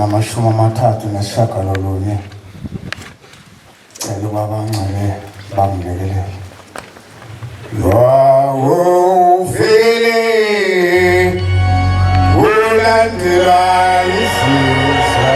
38 cela babangcele bamlekelele wawufile ulandela isizwe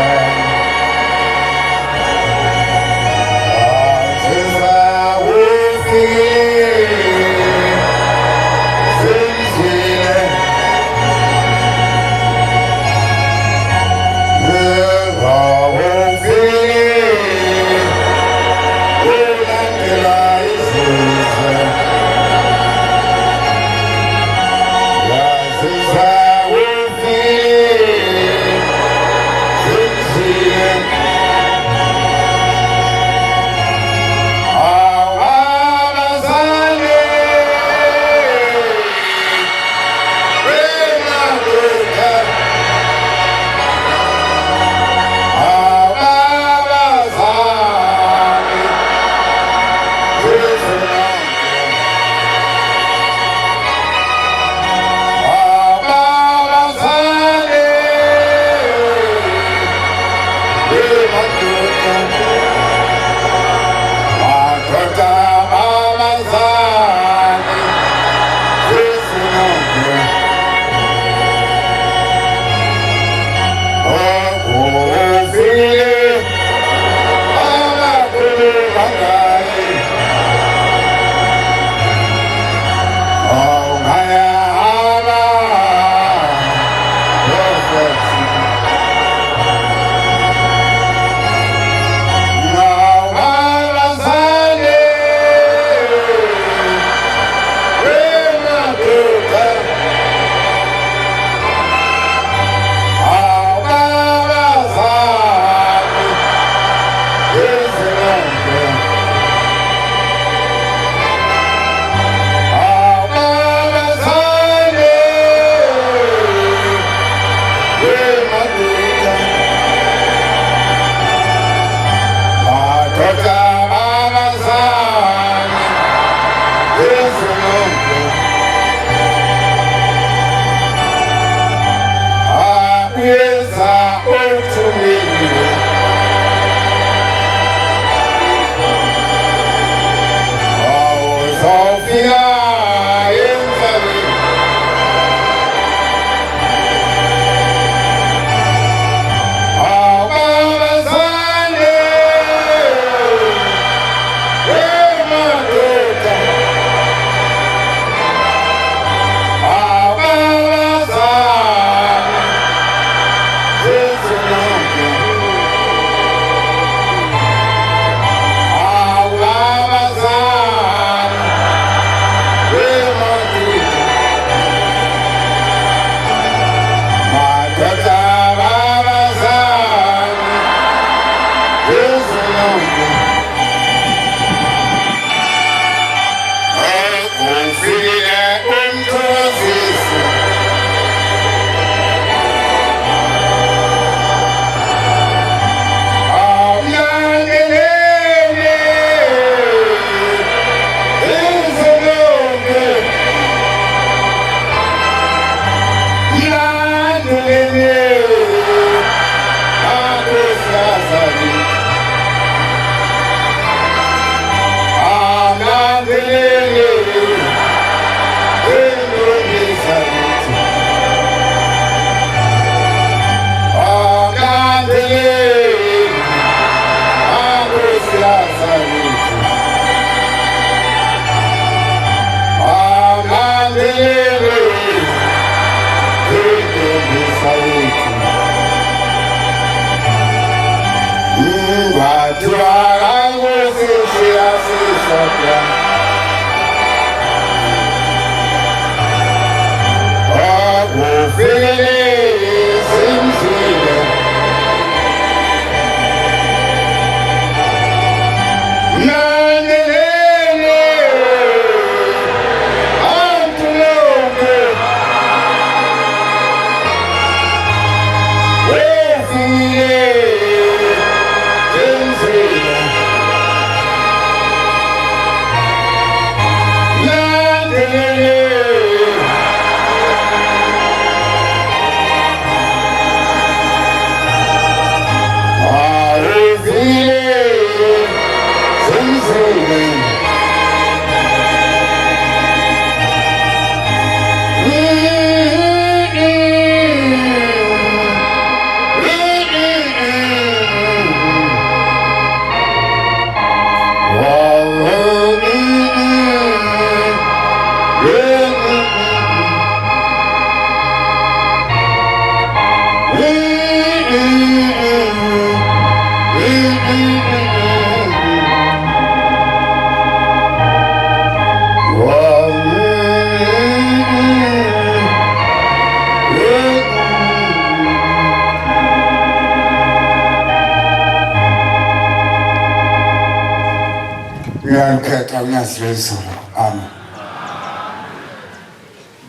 ngiyakhetha ngiyazizwa ami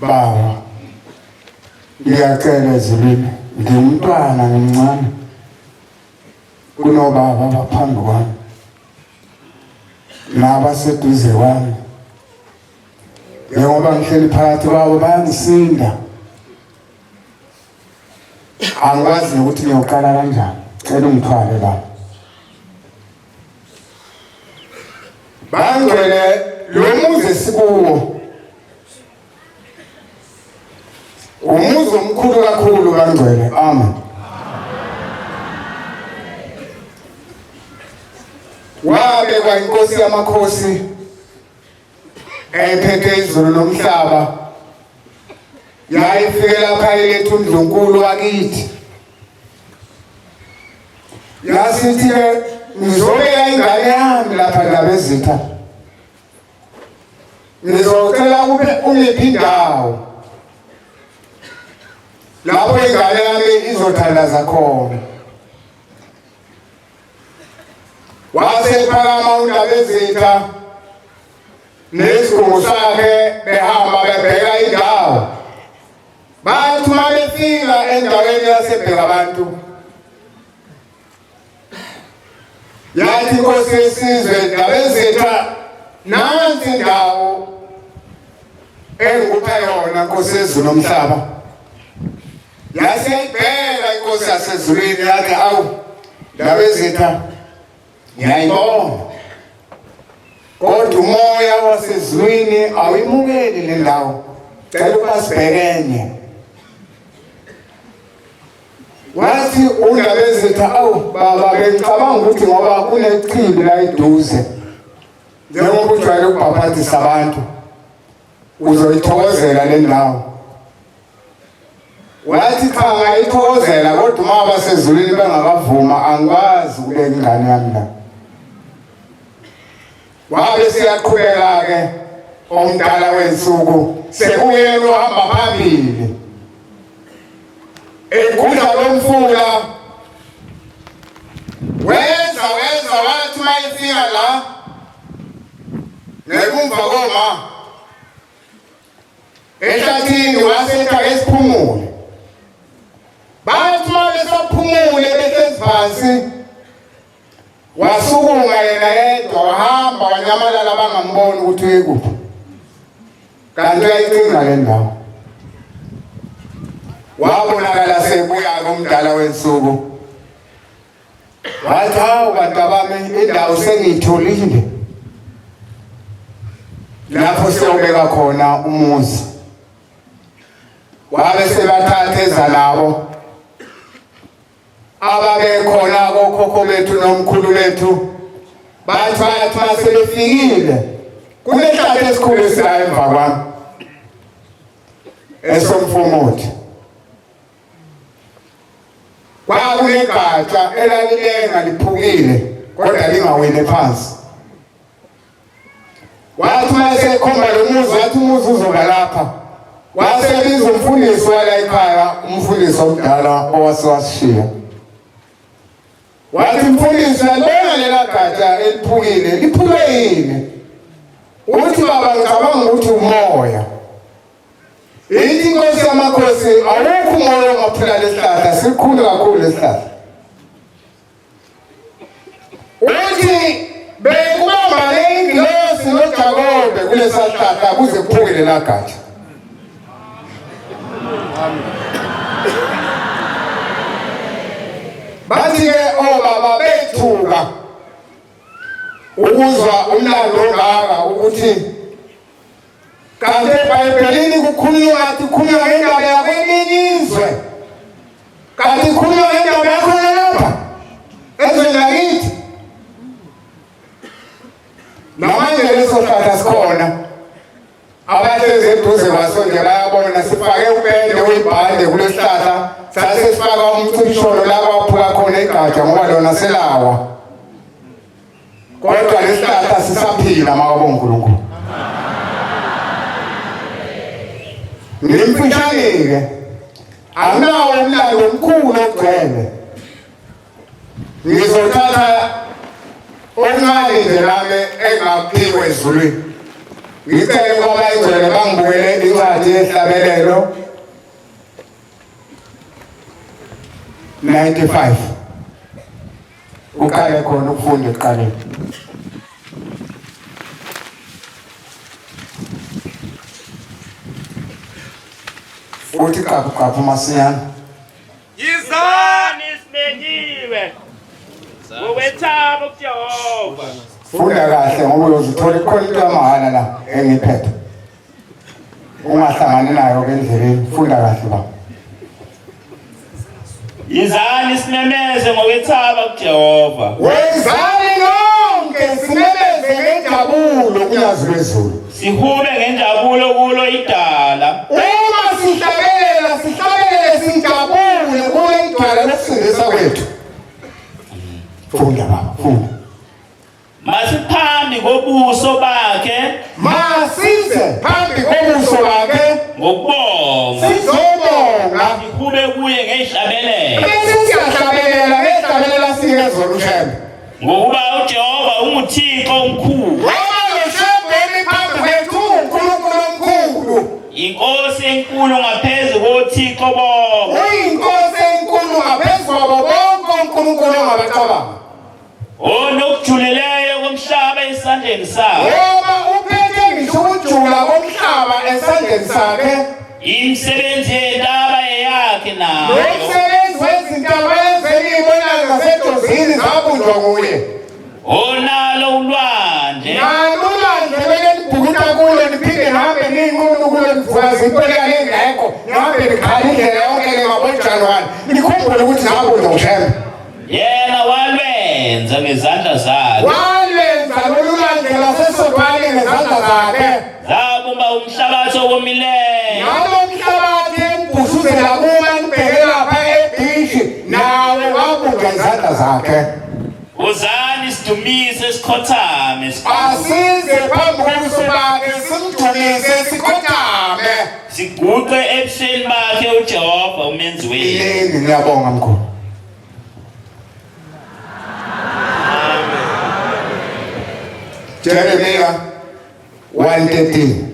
baba ngiyacela ezulwini ngimntwana ngimncane kunobaba abaphambi kwami nabaseduze kwami njengoba ngihleli phakathi kwabo bayangisinda angikwazi ukuthi ngiyoqala kanjani cela ungithwale baba bangcwele lo muzi esikuwo umuzi omkhulu kakhulu bangcwele amen wabekwa inkosi yamakhosi ephethe izulu nomhlaba yayifike lapha ilethu uNdlunkulu wakithi yasithi ngizobeka ingane yami lapha labezitha ngizocela kube ungiphi indawo lapho ingane yami izothandaza khona wasephakama uNdabezitha nesigungu sakhe behamba bebheka indawo bathi uma befika endaweni yasebheka abantu yathi inkosi yesizwe Ndabezitha nansi indawo engikupha yona nkosi yezulu nomhlaba yaseyibheka inkosi yasezulwini yathi awu Ndabezitha ngiyayibona kodwa umoya wasezulwini awuyimukeli le ndawo cela ukuba sibhekenye wathi uNdabezitha awu baba bengicabanga ukuthi ngoba kunechibi la eduze njengoba ujwayele ukubhaphathisa abantu uzoyithokozela le ndawo wathi cha ngayithokozela kodwa uma abasezulwini bengakavuma angikwazi ukubeka ingane yami la wabe siyaqhubeka ke omdala wensuku sekuyena ohamba phambili egudla lomfula wenza wathi mayifika la ngekumva koma ehlathini wasetha esiphumule bathi uma besaphumule behlezi phansi wasukuma yena yedwa wahamba wanyamalala bangamboni ukuthi uyekuphi kanti uyayicinga le ndawo wabonakala sebuya kumdala wensuku wathi hawu bantu bami indawo sengiyitholile lapho siyobeka khona umuzi wabe sebathatha ezalabo ababekhona kokhokho bethu nomkhulu bethu bathi masebefikile kunehlathi esikhulu esila emva kwami esomfumuthi kwakunegatsha elalilenga liphukile kodwa lingawele phansi wathi mayesekhomba lo muzi wathi umuzi uzoba lapha wasebiza umfundisi wala ekhaya umfundisi omdala owasewasishiya wathi mfundisi yalibona lela gatsha eliphukile liphuke yini uthi baba ngicabanga ukuthi umoya ithi inkosi yamakhosi awukho umoya ongaphula lesihlahla sikhulu kakhulu lesihlahla uthi bekubamba lengilosi noJakobe kulesihlahla kuze kuphuke lela gatsha bathi-ke obaba bethuka ukuzwa umlando ongaka ukuthi kanti eBhayibhelini kukhulunywa ngathi kukhulunywa ngendaba yakwelinye izwe kanti kukhulunywa ngendaba yakhona lapha ezweni lakithi namanje leso sihlahla sikhona abahlezi eduze kwaso nje bayabona sifake upende uyibhande kulesihlahla sasesifaka umcibisholo lapha sawona igatsha ngoba lona selawa kodwa lesihlahla sisaphila makabonga uNkulunkulu ngimfishane-ke anginawo umlando omkhulu ogcwele ngizothatha okuncane nje nami engakuphiwe ezulwini ngicela ukuba ingcwele bangibukele incwadi yehlabelelo 95 uqale khona ukufunda ekuqaleni uthi qaphu masiyana Yizani simenyiwe ngokwethaba kuJehova. funda kahle ngoba uyozithola khona into yamahala la engiphethe ungahlangani nayo ke endleleni funda kahle baba Yizani simemeze ngokwethaba kuJehova. wenzani lonke simemeze ngenjabulo kunyazi lwezulu Sihube ngenjabulo kulo idala. uma sihlabelele sijabule kule idwala lokusindisa kwethu funda baba funda Masiphambi kobuso bakhe masize phambi kobuso bakhe ngokubonga. sizobonga Sihube kuye ngehlabelelo. bese siyahlabelela sikezolo ushembe Ngokuba uJehova unguThixo omkhulu. ngoba loshembeni phambi kwethu uNkulunkulu omkhulu Inkosi enkulu ngaphezu koThixo bonke. uyinkosi enkulu ngaphezu kwabo bonke uNkulunkulu ongabacabanga Onokujuleleyo komhlaba esandleni sakhe. ngoba uphethe ngisho ukujula komhlaba esandleni sakhe Imisebenzi yentaba eyakhe nayo. nomsebenzi wezintaba ezelibonayo ngasedozini zabunjwa nguye Onalo ulwandle. nalulwandle belelibhukuta kulo niphinde nihambe niyinqunu kulo nivukaza impeleka ningekho nihambe nikhala indlela yonke ngabonjanuwari nikhumbule ukuthi zabunjwa ushembe Yena walwenza ngezandla zakhe. walenza lolu lwandle lasesodwani ngezandla zakhe Zabumba umhlabathi owomileyo. ngalo mhlabathi embusuzela kuma nibheke lapha ebhishi nawe wabunjwa izandla zakhe Wozani sidumise sikhothame. asize phambi kobuso bakhe simdumise sikhothame Siguqe ebusweni bakhe uJehova umenzi wethu. yini ngiyabonga mkhulu Jeremiah 1:13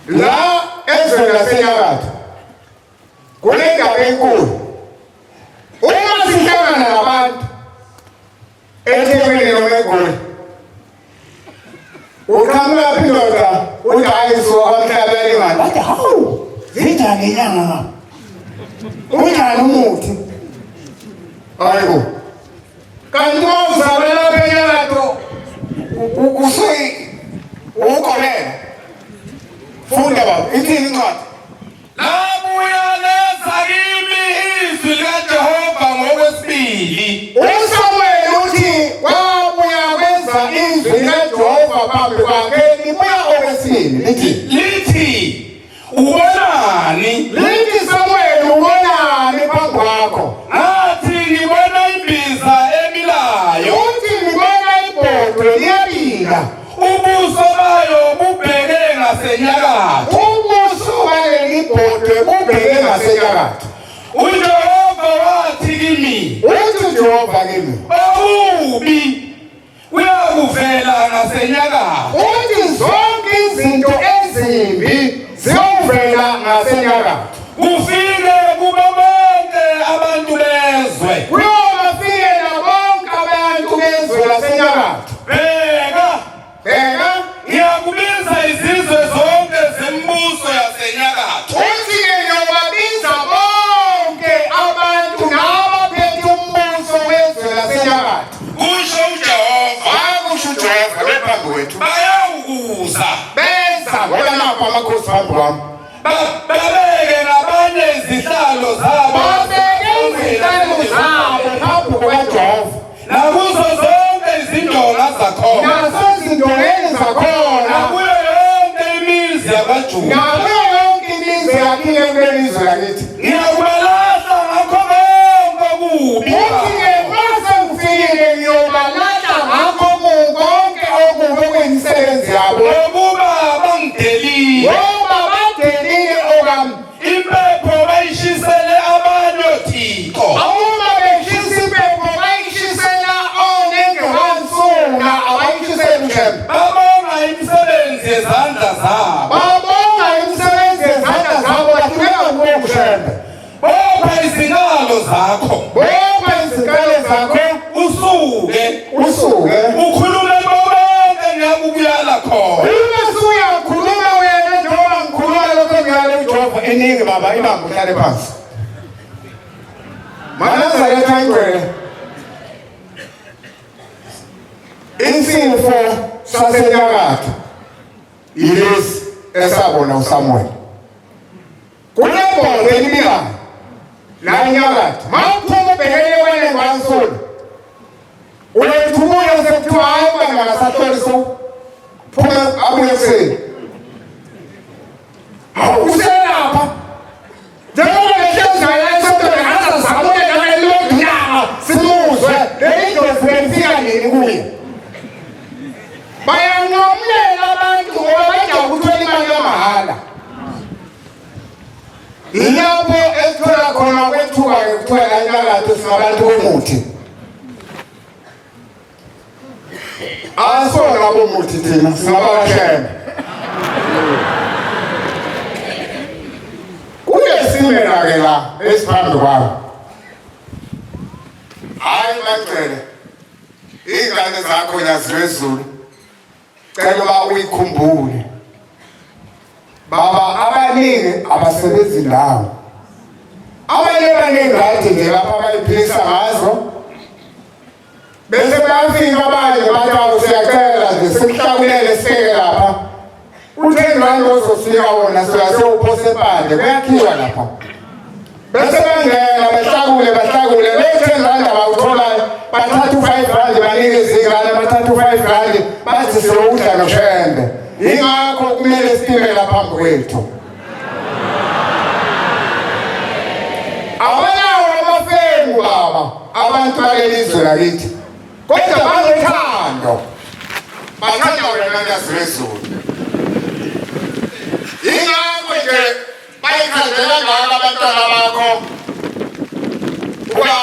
la ezweni lasenyakatho kunendaba enkulu uma sihlangana nabantu eThekwini noma eGoli uqhamuka phi ndoda uthi hayi so amhlabeni ngani bathi hawu zinjani inyanga unjani umuthi hayibo kanti mawuzalwe lapha enyakatho ukolela funda baba ithini incwadi labuya lenza kimi izwi likaJehova ngokwesibili. uSamuel uthi wabuya kwenza izwi likaJehova phambi kwakhe libuya okwesibili Lithi, ubonani? lithi Samuel ubonani phambi kwakho Ngathi ngibona imbiza emilayo, uthi ngibona ibhodwe liyabila ubuso bayo bubheke ngasenyakatho. ubuso baleli bhodwe bubheke ngasenyakatho uJehova wathi kimi, uthi uJehova kimi okubi kuyakuvela ngasenyakatho, uthi zonke izinto ezimbi ziyovela ngasenyakatho kufike kubo bonke abantu bezwe. kuyobafikela bonke abantu bezwe lasenyakatho Bheka, ngiyakubiza izizwe zonke zembuso yasenyakatho. uthi-ke ngiyobabiza bonke abantu nabaphethe umbuso wezwe lasenyakatho Kusho uJehova, akusho uJehova bephambi kwethu bayawukuza benza ngoba napha amakhosi phambi kwami babeke ngabanye izihlalo zabo babeke izihlalo zabo phambi kukaJehova nakuzo zonke izindonga zakhona, nasezindongeni zakhona nakuyo yonke imizi yakwaJuda. nakuyo yonke imizi yakhiwe kuleli izwe lakithi Ngiyakuba bopha izingalo zakho bopha izingalo zakho usuke ukhulume bonke ngiyakubuyala khona uma uyakhuluma wena njengoba ngikhuluma lokho ngiyale uJehova eningi baba ibanga uhlale phansi Manazaretha ingcwele insifo sasenyakatho yilesi esabona uSamuel kunebhodo elibikayo la enyakatho mawuphuma ubhekele wena ngwansolo uyethumuya usekuthiwa hayi ubanga ngasahloliso phuma abuye ekuseni uselapha njengoba lehlezaya esodole hasa sabuye nalelodnyama simuzwe leyingozi befika nini kuye bayanqamulela abantu ngoba bajya ukuthola imali yamahhala yilapho esithola khona kwethuka ekuthiwa la enyakatho singabantu bomuthi asona bomuthi thina singabashema kuyesimela-ke la esiphambi kwabo hayi bacele iy'ngane zakho nyaziwezulu cela uba uyikhumbule baba abaningi abasebenzi ndawo abanye banengadi nje lapha abayiphilisa ngazo bese bayafika abanye bathi siyacela nje sikuhlakulele sibeke lapha uThengwane ozofika wona siyasewuphose pande kuyakhiwa lapha bese bangena bahlakule le-R10 abawutholayo bathatha u-R5 banikeze izingane bathatha u-R5 bathi siyokudla noshembe yingakho kumele sitimela phambi kwethu abanawo amafengu baba abantu balelizwe lakithi kodwa banothando bathanda wena nyaziwezulu yingakho nje bayikhandela ngako abantwana bakho ukuba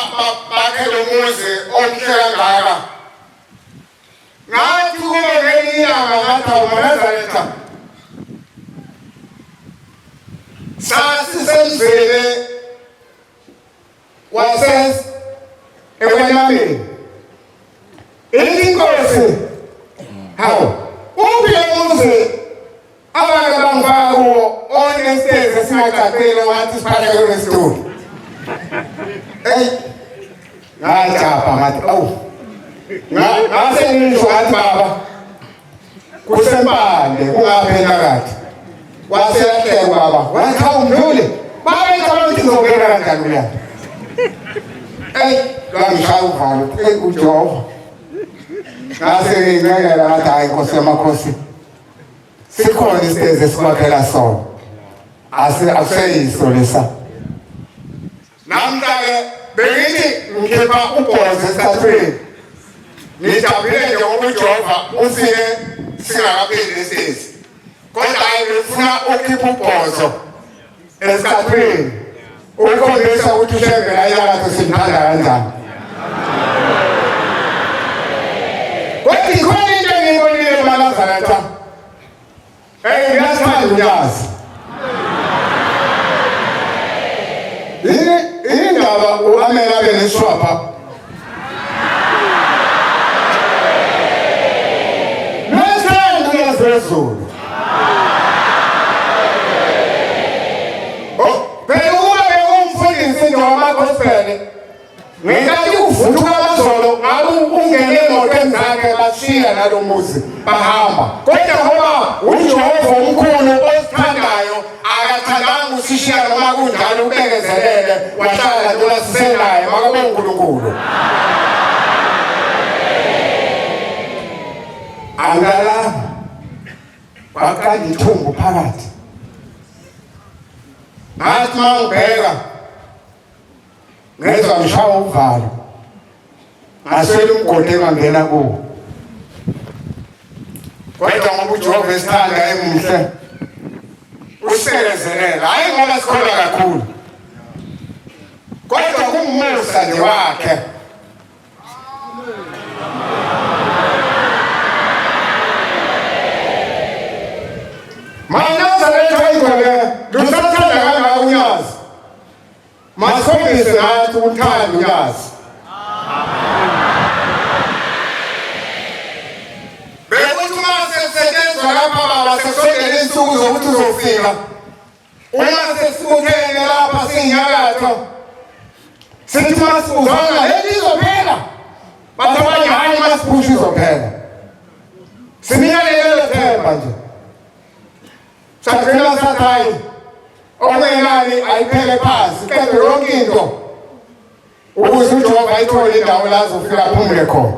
bakhele umuzi omhle kangaka ngathi kube ngelinye ilanga ngathi awuManazaretha sasisemzini ekwenameni inkosi hawu uphi umuzi abantu abangifaka kuwo onesitezi esingacacile ngathi siphatheke kunesitoli ngajapha ngathi awu ngase ngisho ngathi baba kusempande kungaphela kathi waselahleka baba wathi awumdlule baba ngicabanga ukuthi ngizongena kanjani kulapha langishaya uvalo uJehova ngase ngingekela ngathi hayi Nkosi yamakhosi sikhona isitezi esikwakhela sona akuseyiso lesa namhla-ke bengithi ngikhipha ubhozo esitathweni ngijabulile njengoba uJehova ufike singakapheli isitezi kodwa hayi befuna ukhipha ubhozo esitathweni ukukhombisa ukuthi ushembe la enyakatho simthanda kanjani kodwa ikhona into engiyibonile eManazaretha ngiyasithanda unyazi indaba u-Amela abe nesishwapha nesithanda unyaziwezulu phela ukuba bengumfundisi nje wamagospel ngenkathi kuvuthuka amazolo ngabe ungene emotweni zakhe bashiya nalo muzi bahamba kodwa ngoba uJehova omkhulu osithandayo akathandanga usishiya noma kunjalo ubekezelele wahlala njengoba siselayo makabe uNkulunkulu angala waqala ithumbu phakathi ngathi mangibheka ngezwa ngishaya uvalo ngaswela umgodi engangena kuwo kodwa ngoba uJehova esithanda emuhle usibekezelela hayi ngoba sikholwa kakhulu kodwa kungumusa nje wakhe Manazaretha ingcwele lusathanda kangaka unyazi Masikhombise ngathi uthando uyazi. Bekuthi uma sesetshenzwa lapha baba sekusondela insuku zokuthi uzofika. Uma sesibuthene lapha sinyakatho. Sithi masibuzana leli izophela. Bathi abanye hayi masiphusha izophela. Siniyalelo themba nje. Sagcina sathayi. Okungenani ayiphele phansi kepha yonke into ukuze uJehova ayithole indawo la azofika aphumule khona.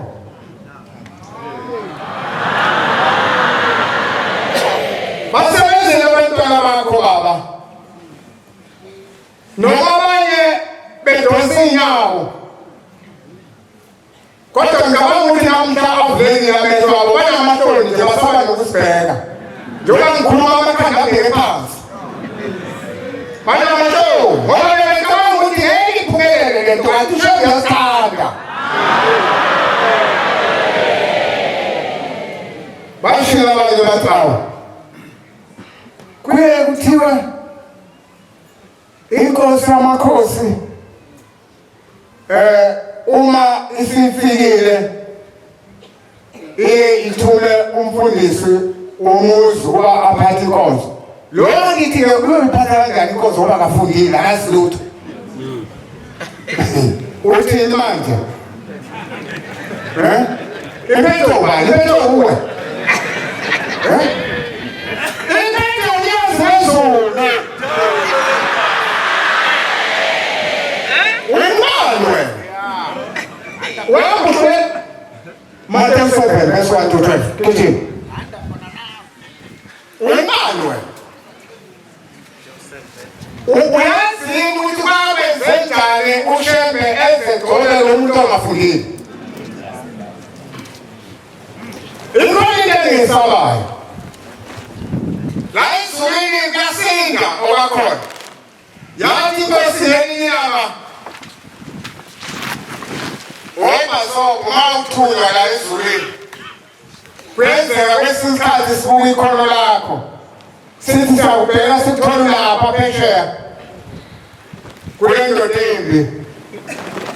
Basebenzele abantwana bakho baba. Noma abanye bedonsa inyawo. Kodwa ngicabanga ukuthi namhla avuleni amehlo abo banamahloni nje basaba nokusibheka. Njengoba ngikhuluma amakhanda abheke phansi. Mana macho, ngoba ngicabanga ukuthi hey iphumelele lento athi usengiyasithanda. Bashila abanye bathawa. Kuye kuthiwa inkosi yamakhosi uma isifikile ithule umfundisi umuzi uba aphathe inkonzo. Lo ngithi ke uyiphatha kanjani inkonzo ngoba akafundile akasilutho. Uthi manje. Impetho bani? Impetho uwe. Impetho uyazizona. Uyimalwe. Wabuswe Matthew 7 verse 1 to 12. Kuthi uyimalwe. Uyazini ukuthi babenze njani uShembe ezegcole lo muntu ongafundile. Ikhona into engisabayo. La ezulwini kuyasinda okwakhona. Yathi inkosi yenyama. Ngoba so uma uthunywa la ezulwini. Kwenzeka kwesinye isikhathi sibuka ikhono lakho. Sithi siyawubheka sikuthola lapha phesheya. Kule ndoda embi.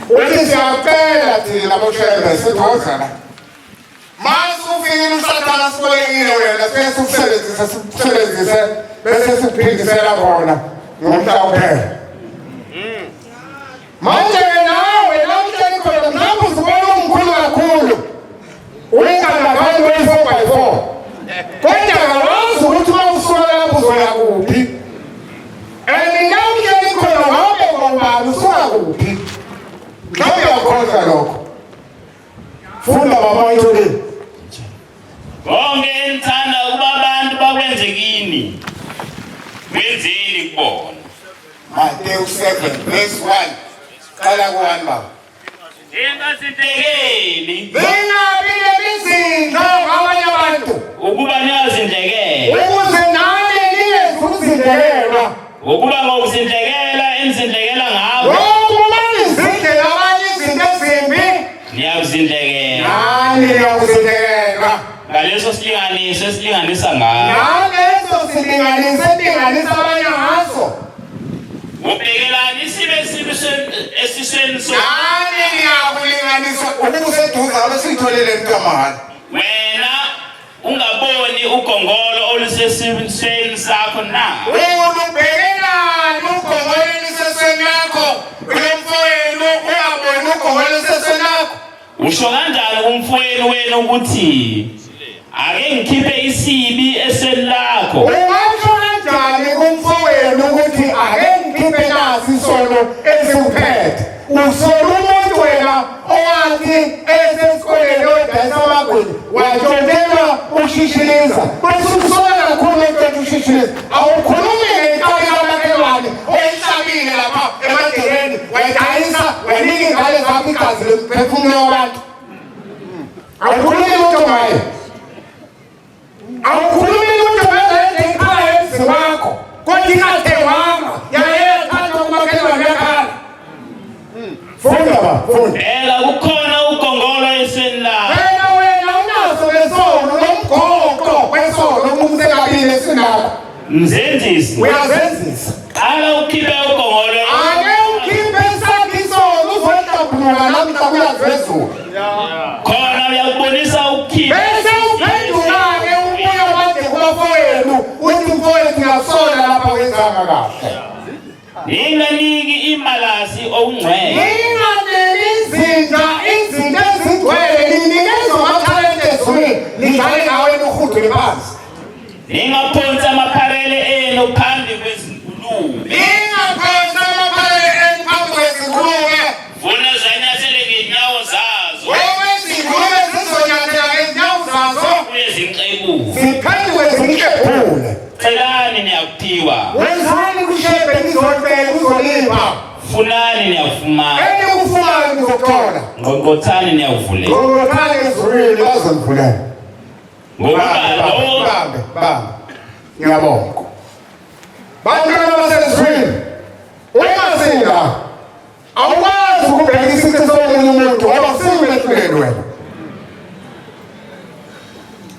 Uthi siyacela thina boShembe sidoza la. Mase ufikile uSathane sibolekile wena sesikusebenzise bese sikuphindisela khona ngomhla uphela. Manje nawe namhlanje khona ngapho sibona umkhulu kakhulu. Uyingana abantu be4x4. Kodwa akawazi ukuthi uma usuka lapho uzoya kuphi. Namhlanje khona ngabe ngobani usuka kuphi. Mhlawumbe uyakhonza lokho. Funda baba yonke. Bonke ngithanda ukuba abantu bakwenze kini. Wenzeni kubona. Matthew 7 verse 1. Qala ku1 baba. Ingasintekeli. Bengabi lebizinto ngabanye abantu. Ukuba niyazindlekela. Ukuze nani niyezuzindekelwa. Ukuba ngokuzindlekela enizindlekela ngawo. Ngoba nizindlela abanye izinto ezimbi. Niyazindlekela. Nani niyakuzindekelwa. Ngaleso silinganiso esilinganisa ngawo. Ngaleso silinganiso esilinganisa abanye ngaso. Ubhekelani sibe esisweni so. Nani niyakulinganisa ukuseduze abesitholele inkamahali. Wena ungaboni ugongolo olusesisweni sakho na. Ubhekelani ugongolo olusesweni lakho. Umfowenu uyabona ugongolo olusesweni lakho. Usho kanjani kumfowenu wena ukuthi ake ngikhiphe isibi esweni lakho? Ungasho kanjani kumfowenu ukuthi ake ngikhiphe nasi isono esikuphethe? Usola umuntu wena owathi esesikoleni oyodayisa amagwinya wajobelwa ushishiliza. Bese usola kakhulu into ushishiliza. Awukhulumi ngenkani kamakhelwane oyisabile lapha emadeleni wayidayisa wanika ingane zakho igazi lemphefumulo wabantu. Awukhulumi lutho ngaye. Awukhulumi lutho ngaye ekhaya emzini wakho. Kodwa ingathengwanga yayethatha kumakhelwane yakhala. Funda ba, funda. Kukhona ugongolo esweni lakho. Wena unazo lesono nomgoqo wesono umuntu ekabile sinakho. Mzenzisi. Uyazenzisa. Ala ukhiphe ugongolo. Ake ukhiphe ninganiki imalasi ongcwele. Ninganiki izinto ezigcwele ninikeza amathalente ezulwini nijale ngawe ukhudule phansi. Ningaphonsa amapharele enu phambi kwezinkulumo. Ningaphonsa amapharele enu phambi kwezinkulumo. Funa zanyathele ngenyawo zazo. Wezinkulumo zizonyathela ngenyawo zazo. Kuyezinqebu. Ziphendule zinkephule. Celani niyakuphiwa. Wenzani kushebe nizocela uzolipha. Funani niyakufumana. Ukufumana nizothola. Ngqongqothani niyakuvuleka. Ngqongqothani ezulwini bazomvulela. Bambe. Ngiyabonga. Bantwana basezulwini. Uyazinga. Awukwazi ukubheka isici somunye umuntu ngoba singehluleli wena.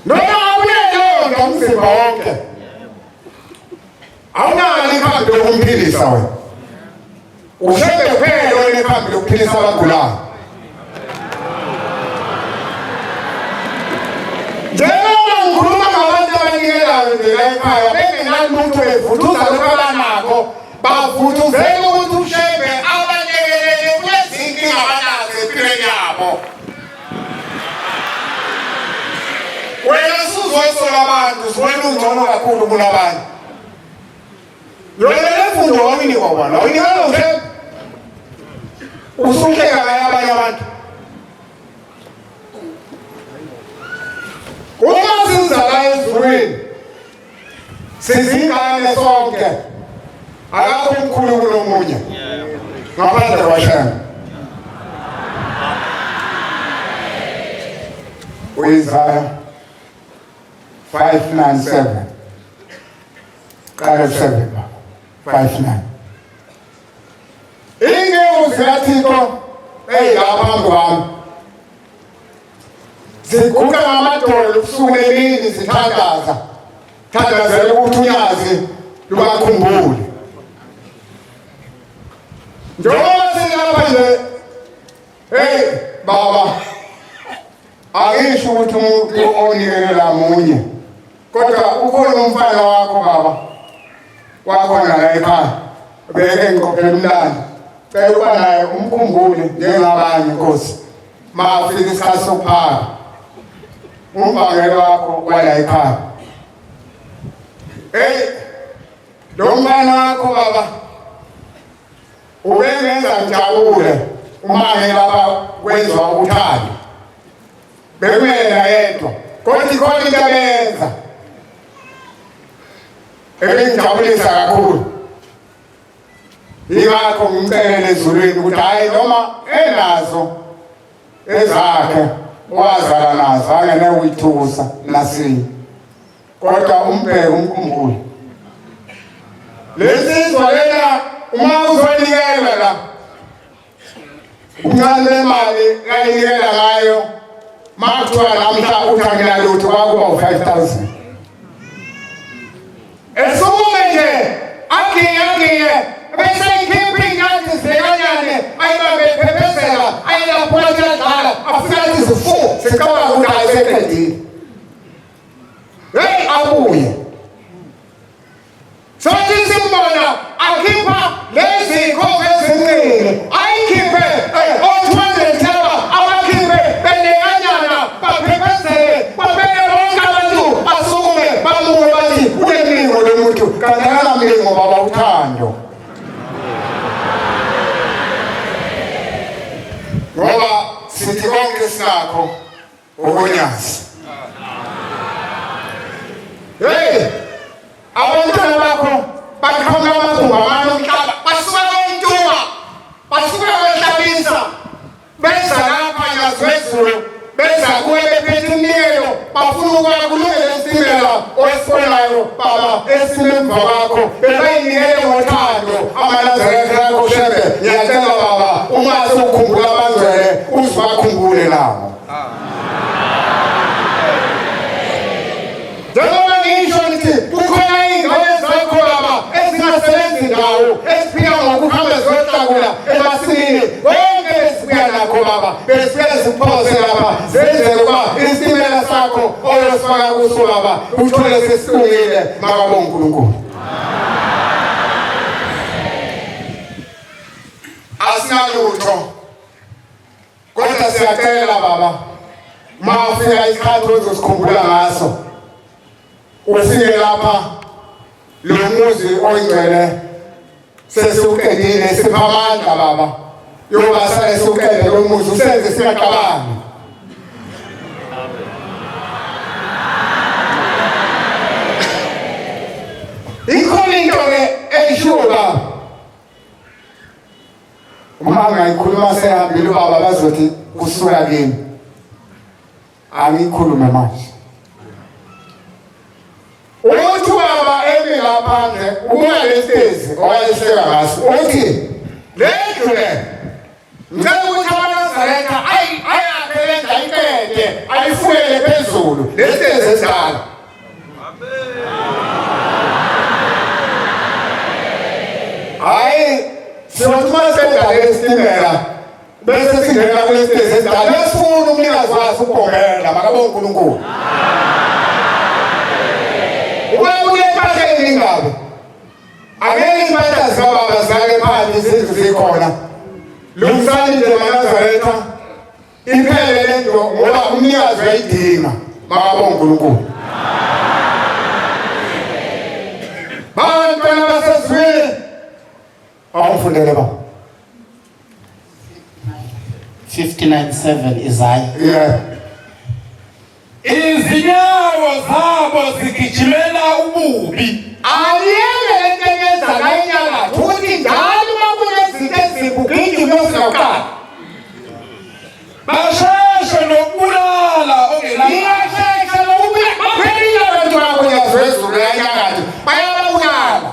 Noma awuyelonda umzimba wonke. Awunalo ikhambi lokumphilisa wena. Ushebe kuphela wena ikhambi lokuphilisa abagulayo. Njengoba ngikhuluma ngabantu abanikelayo nje la ekhaya bengenalutho bevuthuza lokho abanakho bavuthuzela ukuthi ushebe abanekelele kulezinkinga abanazo empilweni yabo. Wena suzosola abantu siwena ungcono kakhulu kunabanye. Yona lefundo wawinikwa bona wawinikwa ushebe usuhleka ngaye abanye abantu. Uma sizala ezulwini sizingane sonke akakho umkhulu kunomunye ngaphandle kwaShembe. Isaiah 5:9-7 qala 7 5:9 Ingewu zikaThixo laphambi kwami ziguqa ngamadolo ubusuku nemini zithandaza. Thandazela ukuthi unyazi lubakhumbule. Njengoba silapha nje baba akisho ukuthi umuntu onikelela munye kodwa ukhona umfana wakho baba wakhona la ekhaya beke ngqophela umlando cela uba naye umkhumbule njengabanye Nkosi mafika isikhathi sokuphaka umbangelo wakho wala ekhaya. Lo mfana wakho baba ubengenza ngijabule uma ngilapha kwenziwa uthando bekumele yedwa kodwa ikhona into abenza ebengijabulisa kakhulu. Yingakho ngimcelele ezulwini ukuthi hayi noma enazo ezakhe wazala nazo angene uyithusa nasinye kodwa umbheke umkhumbule. Lesizwa lena uma uzonikela la uncane imali ngayinikela ngayo makuthiwa namhla uthangela lutho kwakuba u5,000 esukume nje agiye bese ikhipha ingane zikanyane ayibambe phephezela ayilapho ayadlala afika izifu sikaba ukuthi ayiseqedile. Abuye sothi simbona akhipha lezi khove ezincane ayikhiphe o200 thaba abakhiphe benekanyana baphephezele babeke bonke abantu asukume bamuke bathi unemlingo lomuntu kanti akanamlingo baba uthando. Ngoba sithi konke sinakho ukunyaza. Abantwana bakho bakhanga amaphunga amane omhlaba basuka kontuma basuka kwehlabisa beza lapha yazwezulu beza kuwe bephethe imiyelo bafuna ukwakulungela isitimela osibonayo baba esimemva kwakho bebayinikele ngothando amanazarete akho Shembe. Ngiyacela baba uma sukhumbula abangcwele uzibakhumbule nabo. Njengoba ngisho ngithi kukhona iy'ngane zakho baba ezingasebenzi ndawo eziphila ngokuhamba ziyohlakula emasimini konke besibuya nakho baba besibuya ziphose lapha zenzele uba isitimela sakho oyosifaka kuso baba uthole sesilungile. Makabonge uNkulunkulu. asinalutho. Kodwa siyacela baba, mawufika isikhathi ozosikhumbula ngaso. Ufike lapha lo muzi oyingcwele sesiuqedile siphamandla baba. Yoba sale siuqede lo muzi usenze singaqabani. Ikhona into ke eyishuwo baba. Uma ngayikhuluma sehambile ubaba bazothi kusuka kimi. Angikhulume manje. Uthi baba emi lapha nje ubuya lesitezi owayehleka ngaso. Uthi ledlule. Ngicela ukuthi abaNazaretha ayakhelenza inkede ayifuyele phezulu lesitezi esidala. Hayi siwathuma sedala esitimela bese singena kulesitezi esidala sifuna umnikazi waso ukubongela makabonge uNkulunkulu. Ubabule impahla eningabe angeke impahla zikababa zake phansi izindlu zikhona. Lungisani nje abaNazaretha iphele lento ngoba umnikazi uyayidinga makabonge uNkulunkulu. Bantwana basezweni awufundele ba 59:7 Isaiah. Yeah. Izinyawo zabo zigijimela ububi. Aliyele lentekeza layinyakatho ukuthi njalo uma kunezinto ezibugijima ezingaqala. Basheshe nokubulala Iyashesha nokubulala. Baphelile abantu bakho yazwezulu yanyakatho bayabulala.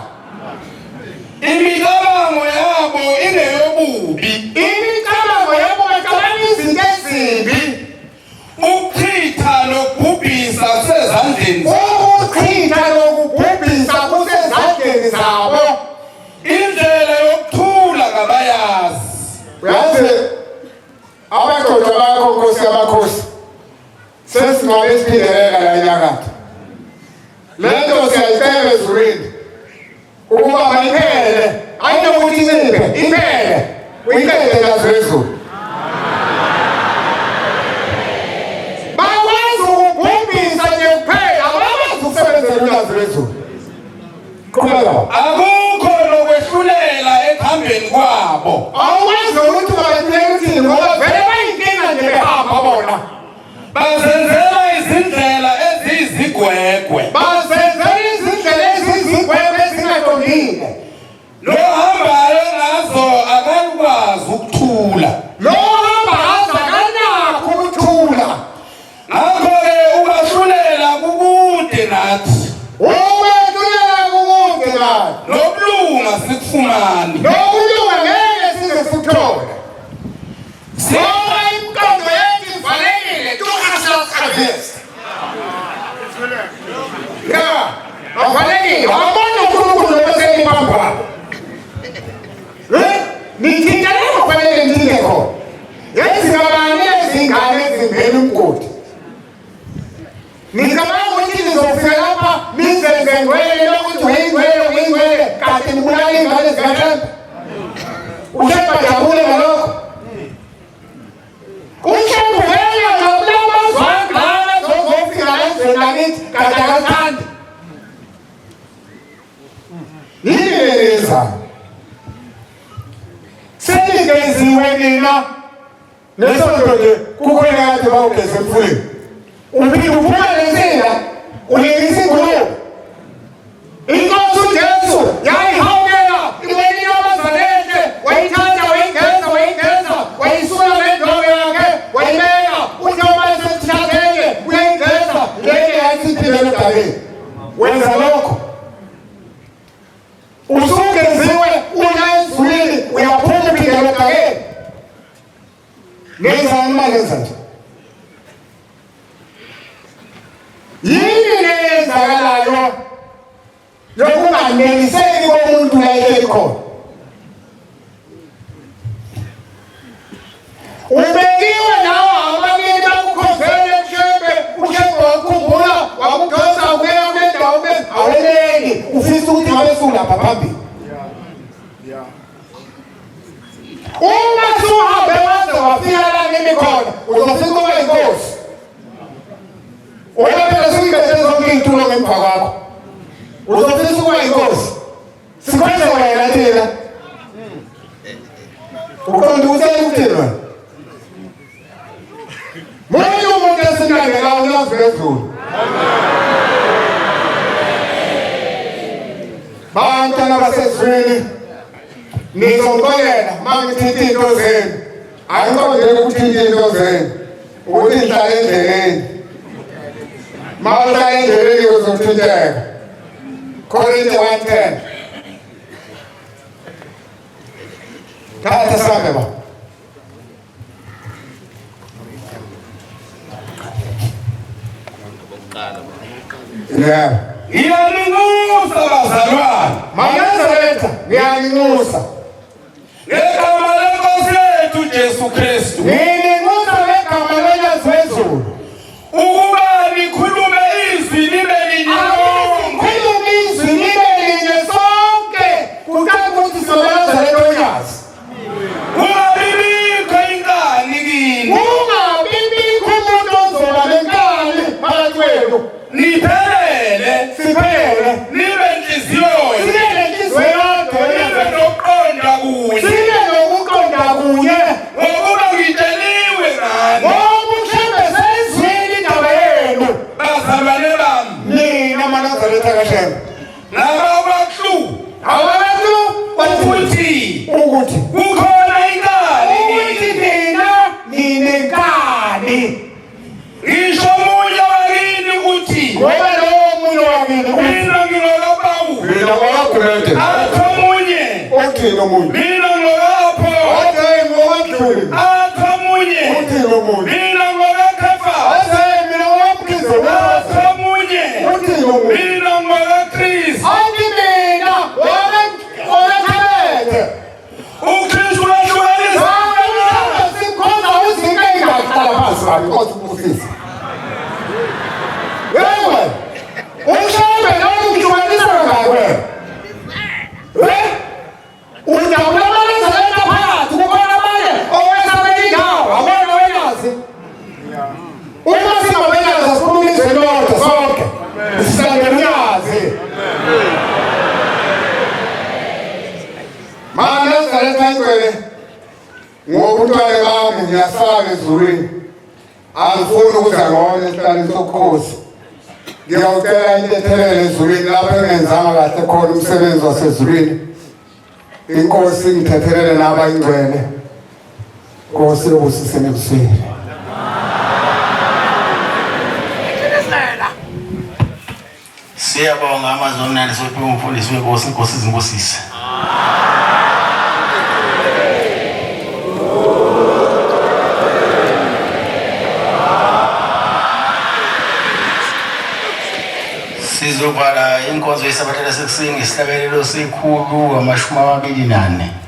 Imicabango yabo ingeyobubi. Imicabango yabo bacabanga izinto ezimbi. Ukuchitha nokubhubhisa kusezandleni zabo. Ukuchitha nokubhubhisa kusezandleni zabo. Indlela yokuthula kabayazi. Uyazi abadoda bakho Nkosi yamakhosi sesingabe siphindelela la enyakatho. Lento siyayicela ezulwini ukuba mayiphele ayinokuthi inciphe iphele uyiqede ngazwezulu. Bakwazi ukubhubhisa nje kuphela abakwazi ukusebenzela ulazwezulu. Qhubeka. Akukho lokwehlulela ekuhambeni kwabo. Awukwazi ukuthi ubathele uthini ngoba vele bayinkinga nje behamba bona. Bazenzela izindlela eziyizigwegwe. Bazenzela izindlela ezizigwegwe ezingaqondile. Lohambayo ngazo akakwazi ukuthula. Lo hamba akanakho ukuthula. Ngakho-ke ubahlulela kukude nathi. Ukwethulela kukude nathi. Nokulunga sikufumane. Nokulunga ngeke size sikuthole. Ngoba imqondo yethu ivalekile tukhasasikhavesi. Ya, avalekile. Wabona uNkulunkulu oseyiphambana. Nithintana kufanele nithinte khona. Yezingabani ezingane ezimbeni umgodi. Ngicabanga ukuthi nizofika lapha nizenze ngcwele lokuthi uyingcwele kanti nibulala iy'ngane zikaThemba. uShemba jabule ngalokho. uShemba vele ngabula amazwangana zozofika ezweni lakithi kanti akathandi. Yini lenzayo? Senigeziwe nina nesonto nje kukhona kade bawugeze emfuleni. Uphinde uphuma lensila ulingisa ingulube. Inkosi uJesu yayihawukela imeni yabaZalethe wayithatha wayigeza wayisula ngendondo yakhe wayibeka uthi uma esesithathele uyayigeza leli yayisiphindela edabeni. Wenza lokho usugeziwe una ezulwini uyaphuma uphindela edabeni. Ngenzani uma ngenza nje? Yini leyenzakalayo yokunganeliseki komuntu la ehleli khona? Ubekiwe nawe abakini bakukhonzele uShembe wakukhumbula wakudosa ukuya kule ndawo aweleli ufisa ukuthi ngabe sulapha phambili. imi khona uzofika ube inkosi. Wena phela singibethe zonke iy'tulo ngemva kwakho. Uzofisa ukuba inkosi. Sikwenze wena thina. Uqonda ukuthi ukuthini wena? Manje umuntu esimlandela ulazi phezulu. Bantwana basezweni nizongibolela mangithinta into zenu. Angiqondile ukuthinta into zenu. Ukuthi ngihlala endleleni. Mawuhlala endleleni uzothinteka. Korinte 1:10. Thatha sambe ba. Yeah. Ngiyaninxusa bazalwane. MaNazaretha, ngiyaninxusa. Ngegama leNkosi yethu Jesu Kristu. Ngininxusa ngegama leNkosi wezulu. Ukuba nikhulume izwi libe linye lonke. Khuluma izwi libe linye sonke. Kuqala ukuthi sobaNazaretha onyazi. Ungabibikho inkani kini. Ungabibikho umuntu ozoba nenkani phakathi kwenu. Niphelele. Siphele. Nibe inhliziyo. Sibe nenhliziyo yodwa. Nibe nokuqonda kunye. Sibe nokuqonda kunye. Ngokuba ngitsheliwe ngani. Ngoba mhlambe seyizwile indaba yenu. Bazalwane bami. Nina maNazaretha kaShembe. Nabaklu. Abantu ukuthi kukhona inkani. ukuthi nina ninenkani. Ngisho omunye wakini uthi. Ngoba lowo munye wakini uthi. Mina nginokaPawu. Mina ngokaGrete. Athi omunye. Uthini omunye? Mina ngokaPholo. Othini ngokaJuda. Athi omunye. Uthini omunye? Mina ngokaKefa. Othini mina ngokaMkhize. Athi omunye. Uthini omunye? Mina ngokaKristu. Athi mina ngokaKhabethe. uKristu wahlukanisa. Simkhonza uzinto ey'ngaqala phansi kabi inkosi uMsisi. Wewe umhlawumbe noma ukuhlukanisa kangaki wena? Ujabula amaNazaretha phakathi kukhona amanye owesabela indawo abona wenazi. Uma singabenazi asikhuluma izwi elilodwa sonke. Silandela unyazi. maNazaretha engcwele ngobuntwana bami ngiyasala ezulwini. Angifuni ukuza ngona esihlalweni sobukhosi. Ngiyawucela intethelelo ezulwini lapho engenzanga kahle khona umsebenzi wasezulwini. Inkosi ngithethelele nabayingcwele. Nkosi yobusise nebusile. Siyabonga amazwi amnandi sophiwe umfundisi wenkosi inkosi izinkosisi. Sizovala inkonzo yesabatha lasekuseni ngesihlabelelo sekhulu 24.